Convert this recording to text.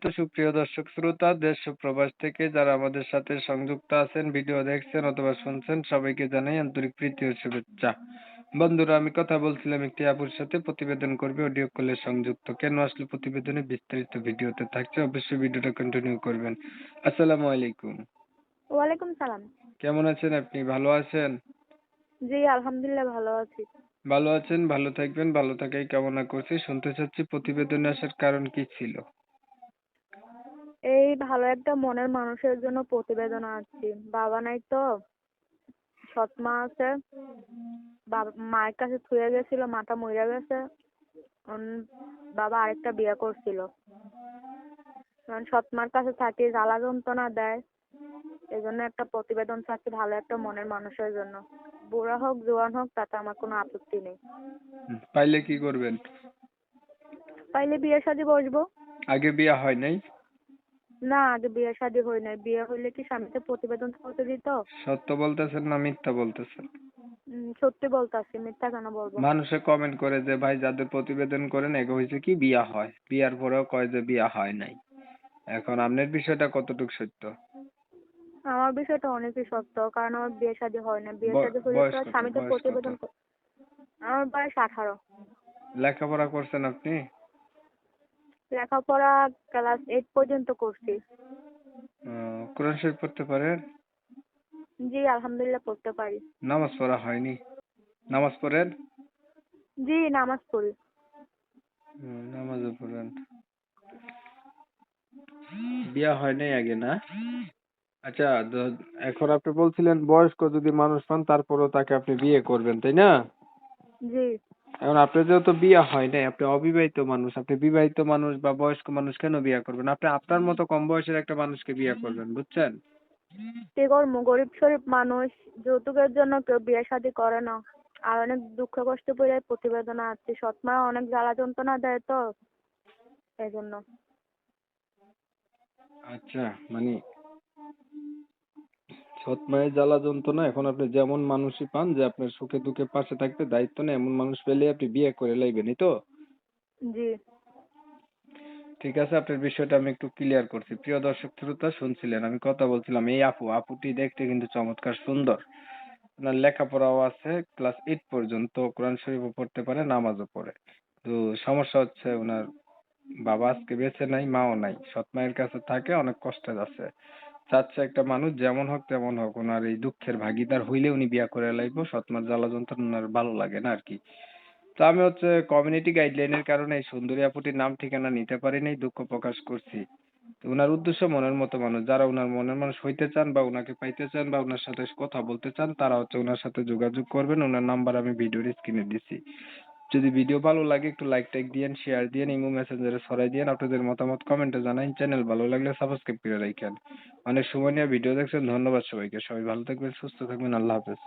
তো সুপ্রিয় দর্শক শ্রোতা, দেশ ও প্রবাস থেকে যারা আমাদের সাথে সংযুক্ত আছেন, ভিডিও দেখছেন অথবা শুনছেন, সবাইকে জানাই আন্তরিক প্রীতি ও শুভেচ্ছা। বন্ধুরা, আমি কথা বলছিলাম একটি আপুর সাথে, প্রতিবেদন করবে, অডিও কলে সংযুক্ত। কেন আসলে প্রতিবেদনে বিস্তারিত ভিডিওতে থাকছে, অবশ্যই ভিডিওটা কন্টিনিউ করবেন। আসসালামু আলাইকুম। ওয়ালাইকুম সালাম। কেমন আছেন আপনি? ভালো আছেন? জি, আলহামদুলিল্লাহ ভালো আছি। ভালো আছেন, ভালো থাকবেন, ভালো থাকাই কামনা করছি। শুনতে চাচ্ছি প্রতিবেদনে আসার কারণ কি ছিল? এই ভালো একটা মনের মানুষের জন্য প্রতিবেদন আসছি। বাবা নাই তো, সৎ মা আছে। মায়ের কাছে থুয়ে গেছিল, মাটা মইরা গেছে। বাবা আরেকটা বিয়ে করছিল। কারণ সৎ মার কাছে থাকি, জ্বালা যন্ত্রণা দেয়। এজন্য একটা প্রতিবেদন চাচ্ছি ভালো একটা মনের মানুষের জন্য। বুড়া হোক জোয়ান হোক তাতে আমার কোনো আপত্তি নেই। পাইলে কি করবেন? পাইলে বিয়ে শাদী বসবো। আগে বিয়ে হয় নাই? না, আগে বিয়ে শাদী হয় নাই। বিয়ে হইলে কি স্বামীকে প্রতিবেদন করতে দিত? সত্য বলতেছেন না মিথ্যা বলতেছেন? সত্যি বলতাছি, মিথ্যা কেন বলবো? মানুষে কমেন্ট করে যে ভাই যাদের প্রতিবেদন করেন এগো হয়েছে কি বিয়া হয়, বিয়ার পরেও কয় যে বিয়া হয় নাই। এখন আপনার বিষয়টা কতটুকু সত্য? আমার বিষয়টা অনেকই সত্য, কারণ আমার বিয়ে শাদী হয় না। বিয়ে শাদী হলে বয়স তো কত? স্বামীকে বয়স কত? প্রতিবেদন আমার বয়স 18। লেখাপড়া করছেন আপনি? লেখাপড়া ক্লাস 8 পর্যন্ত করছি। কোরআন শরীফ পড়তে পারেন? জি, আলহামদুলিল্লাহ পড়তে পারি। নামাজ পড়া হয়নি? নামাজ পড়েন? জি, নামাজ পড়ি। নামাজও পড়েন। বিয়া হয় নাই আগে না? আচ্ছা, এখন আপনি বলছিলেন বয়স্ক যদি মানুষ পান তারপরেও তাকে আপনি বিয়ে করবেন, তাই না? জি। এখন আপনার যেহেতু বিয়ে হয় নাই, আপনি অবিবাহিত মানুষ, আপনি বিবাহিত মানুষ বা বয়স্ক মানুষ কেন বিয়ে করবেন? আপনি আপনার মতো কম বয়সের একটা মানুষকে বিয়ে করবেন, বুঝছেন? কি করবো, গরিব শরীফ মানুষ, যৌতুকের জন্য কেউ বিয়ে শাদী করে না। আর অনেক দুঃখ কষ্ট পড়ে প্রতিবেদন আসছি। সৎ মা অনেক জ্বালা যন্ত্রণা দেয় তো, এই জন্য। আচ্ছা, মানে সৎ মায়ের জ্বালা যন্ত্রণা, এখন আপনি যেমন মানুষই পান যে আপনার সুখে দুঃখে পাশে থাকতে দায়িত্ব নেই, এমন মানুষ পেলে আপনি বিয়ে করে লাইবেন, এই তো? জি। ঠিক আছে, আপনার বিষয়টা আমি একটু ক্লিয়ার করছি। প্রিয় দর্শক শ্রোতা, শুনছিলেন আমি কথা বলছিলাম, এই আপুটি দেখতে কিন্তু চমৎকার সুন্দর। ওনার লেখাপড়াও আছে, ক্লাস 8 পর্যন্ত কোরআন শরীফও পড়তে পারে, নামাজও পড়ে। তো সমস্যা হচ্ছে ওনার বাবা আজকে বেঁচে নাই, মাও নাই, সৎ মায়ের কাছে থাকে, অনেক কষ্টে আছে। চাচ্ছে একটা মানুষ যেমন হোক তেমন হোক ওনার এই দুঃখের ভাগিদার হইলে উনি বিয়া করে লাইবো, সৎ মার জ্বালা যন্ত্রণা ওনার ভালো লাগে না আর কি। তো আমি হচ্ছে কমিউনিটি গাইডলাইনের কারণে এই সুন্দরী আপুটির নাম ঠিকানা নিতে পারিনি, দুঃখ প্রকাশ করছি। তো উনার উদ্দেশ্য মনের মতো মানুষ, যারা উনার মনের মানুষ হইতে চান বা উনাকে পাইতে চান বা উনার সাথে কথা বলতে চান, তারা হচ্ছে উনার সাথে যোগাযোগ করবেন। উনার নাম্বার আমি ভিডিওর স্ক্রিনে দিছি। যদি ভিডিও ভালো লাগে একটু লাইক টাইক দিয়েন, শেয়ার দিয়েন, ইমো মেসেঞ্জারে ছড়াই দিয়েন, আপনাদের মতামত কমেন্টে জানাইন। চ্যানেল ভালো লাগলে সাবস্ক্রাইব করে রাখেন। অনেক সময় নিয়ে ভিডিও দেখছেন, ধন্যবাদ সবাইকে। সবাই ভালো থাকবেন, সুস্থ থাকবেন, আল্লাহ হাফেজ।